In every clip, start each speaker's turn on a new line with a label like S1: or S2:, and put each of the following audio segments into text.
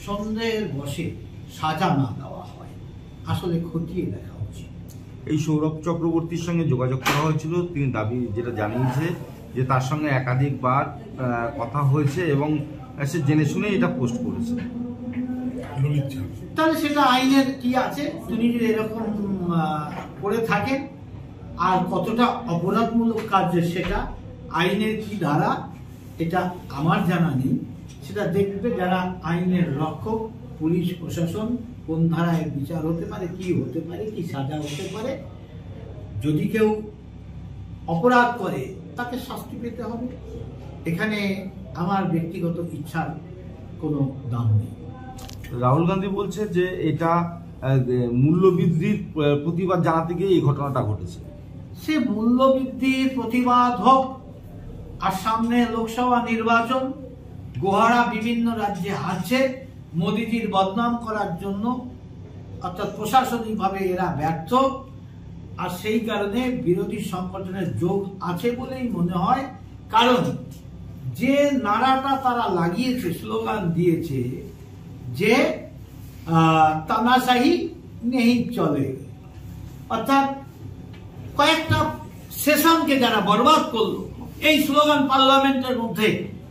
S1: সন্দেহের বশে সাজা না দেওয়া হয়, আসলে খতিয়ে দেখা উচিত।
S2: এই সৌরভ চক্রবর্তীর সঙ্গে যোগাযোগ করা হয়েছিল, তিনি দাবি যেটা জানিয়েছে যে তার সঙ্গে একাধিকবার কথা হয়েছে এবং সে জেনে শুনে এটা পোস্ট করেছে।
S1: তাহলে সেটা আইনের কি আছে, তিনি যদি এরকম করে থাকেন আর কতটা অপরাধমূলক কাজ সেটা আইনের কি ধারা এটা আমার জানা নেই, সেটা দেখবে যারা আইনের রক্ষক, পুলিশ প্রশাসন, কোন ধারায় বিচার হতে পারে, কি হতে পারে, কি সাজা হতে পারে। যদি কেউ অপরাধ করে তাকে শাস্তি পেতে হবে, এখানে আমার ব্যক্তিগত ইচ্ছার কোনো দাম নেই।
S2: রাহুল গান্ধী বলছে যে এটা মূল্যবৃদ্ধির প্রতিবাদ জানাতে গিয়ে এই ঘটনাটা ঘটেছে।
S1: সে মূল্যবৃদ্ধির প্রতিবাদ হোক, আর সামনে লোকসভা নির্বাচন, গোহারা বিভিন্ন রাজ্যে হারছে মোদিজির বদনাম করার জন্য, অর্থাৎ প্রশাসনিকভাবে এরা ব্যর্থ, আর সেই কারণে বিরোধী সংগঠনের যোগ আছে বলেই মনে হয়। কারণ যে নারাটা তারা লাগিয়েছে, স্লোগান দিয়েছে যে তানাশাহি নেই চলে, অর্থাৎ কয়েকটা সেশনকে যারা বরবাদ করলো, এই স্লোগান পার্লামেন্টের মধ্যে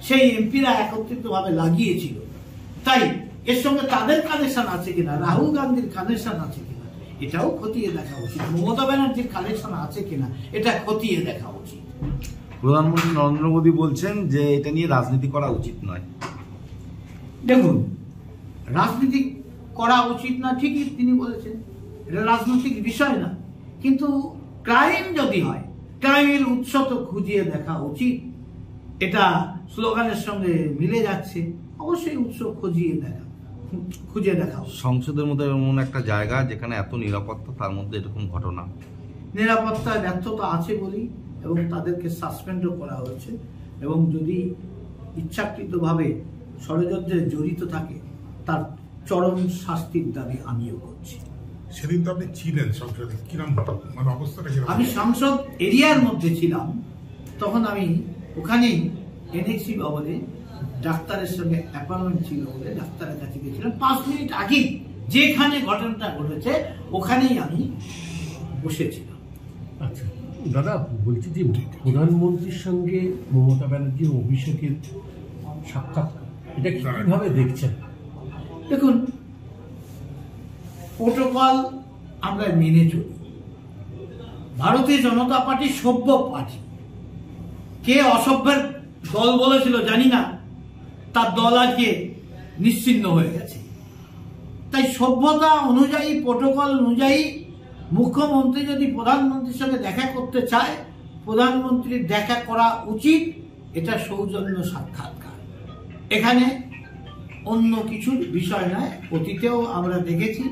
S1: সেই এমপিরা একত্রিতভাবে লাগিয়েছিল। তাই এর সঙ্গে তাদের কানেকশন আছে কিনা, রাহুল গান্ধীর কানেকশন আছে কিনা, এটাও খতিয়ে দেখা উচিত। মমতা ব্যানার্জির কানেকশন আছে কিনা, এটা খতিয়ে দেখা উচিত।
S2: প্রধানমন্ত্রী নরেন্দ্র মোদী বলছেন যে এটা নিয়ে রাজনীতি করা উচিত নয়।
S1: দেখুন, রাজনীতি করা উচিত না ঠিকই তিনি বলেছেন, এটা রাজনৈতিক বিষয় না, কিন্তু ক্রাইম যদি হয়, ক্রাইমের উৎস তো খুঁজিয়ে দেখা উচিত। এটা স্লোগানের সঙ্গে মিলে যাচ্ছে, অবশ্যই উৎস খুঁজে দেখা।
S2: সংসদের মধ্যে এমন একটা জায়গা যেখানে এত নিরাপত্তা, তার মধ্যে এরকম ঘটনা,
S1: নিরাপত্তায় ব্যর্থতা আছে বলেই এবং তাদেরকে সাসপেন্ডও করা হয়েছে, এবং যদি ইচ্ছাকৃতভাবে ষড়যন্ত্রে জড়িত থাকে তার চরম শাস্তির দাবি আমিও করছি।
S3: সেদিন তো আপনি ছিলেন সংসদে, কিরকম মানে অবস্থাটা?
S1: আমি সংসদ এরিয়ার মধ্যে ছিলাম, তখন আমি ওখানেই এনএসি ভবনে ডাক্তারের সঙ্গে অ্যাপয়েন্টমেন্ট ছিল বলে ডাক্তারের কাছে গেছিলাম। 5 মিনিট আগে যেখানে ঘটনাটা ঘটেছে ওখানেই আমি বসেছিলাম।
S4: আচ্ছা দাদা, বলছি যে প্রধানমন্ত্রীর সঙ্গে মমতা ব্যানার্জির অভিষেকের সাক্ষাৎ, এটা কিভাবে দেখছেন?
S1: দেখুন, প্রোটোকল আমরা মেনে চলি। ভারতীয় জনতা পার্টি সভ্য পার্টি, কে অসভ্যের দল বলেছিল জানি না, তার দল আজকে নিশ্চিহ্ন হয়ে গেছে। তাই সভ্যতা অনুযায়ী, প্রোটোকল অনুযায়ী মুখ্যমন্ত্রী যদি প্রধানমন্ত্রীর সঙ্গে দেখা করতে চায়, প্রধানমন্ত্রীর দেখা করা উচিত। এটা সৌজন্য সাক্ষাৎকার, এখানে অন্য কিছুর বিষয় নয়। অতীতেও আমরা দেখেছি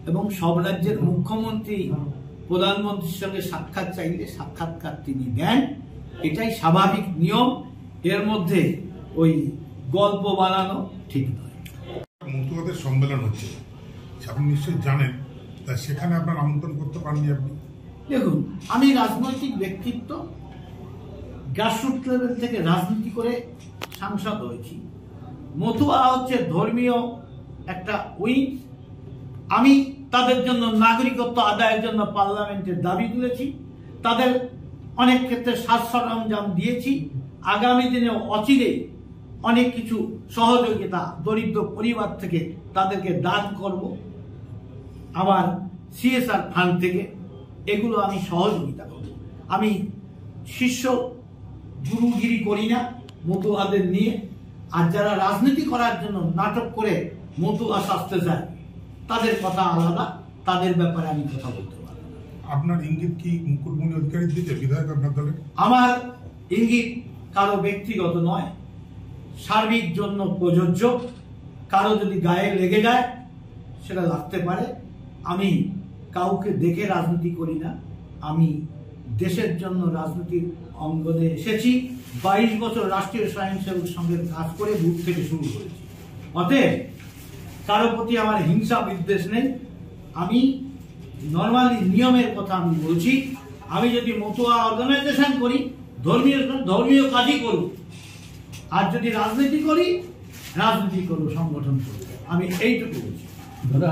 S1: এবং সব রাজ্যের মুখ্যমন্ত্রী প্রধানমন্ত্রীর সঙ্গে সাক্ষাৎ চাইলে সাক্ষাৎকার তিনি দেন, এটাই স্বাভাবিক নিয়ম। এর মধ্যে ওই গল্প বানানো ঠিক নয়।
S3: মতুয়াদের সম্মেলন হচ্ছে, আপনি নিশ্চয়ই জানেন, তা সেখানে আপনার আমন্ত্রণ করতে পারেননি আপনি?
S1: দেখুন, আমি রাজনৈতিক ব্যক্তিত্ব, গ্রাসরুট লেভেল থেকে রাজনীতি করে সাংসদ হয়েছি। মতুয়া হচ্ছে ধর্মীয় একটা উইং। আমি তাদের জন্য নাগরিকত্ব আদায়ের জন্য পার্লামেন্টের দাবি তুলেছি, তাদের অনেক ক্ষেত্রে সাজ সরঞ্জাম দিয়েছি। আগামী দিনে অচিরে অনেক কিছু সহযোগিতা দরিদ্র পরিবার থেকে তাদেরকে দান করব, আমার সিএসআর ফান্ড থেকে, এগুলো আমি সহযোগিতা করব। আমি শিষ্য গুরুগিরি করি না মতুয়াদের নিয়ে। আর যারা রাজনীতি করার জন্য নাটক করে মতুয়া শাস্তে চায়, তাদের কথা আলাদা, তাদের ব্যাপারে আমি কথা বলতে পারবো না।
S3: আপনার ইঙ্গিত কি মুকুটমণি অধিকারীর দিকে, বিধায়ক আপনার দলের?
S1: আমার ইঙ্গিত কারো ব্যক্তিগত নয়, সার্বিক জন্য প্রযোজ্য। কারো যদি গায়ে লেগে যায় সেটা লাগতে পারে। আমি কাউকে দেখে রাজনীতি করি না, আমি দেশের জন্য রাজনীতির অঙ্গনে এসেছি। 22 বছর রাষ্ট্রীয় স্বয়ংসেবক সংঘের কাজ করে বুথ থেকে শুরু করেছি। অতএব কারো প্রতি আমার হিংসা বিদ্বেষ নেই। আমি নর্মালি নিয়মের কথা আমি বলছি। আমি যদি মতুয়া অর্গানাইজেশন করি, ধর্মীয় কাজই করব, আর যদি রাজনীতি করি রাজনীতি করবো, সংগঠন করবো। আমি এইটুকু বলছি।
S4: দাদা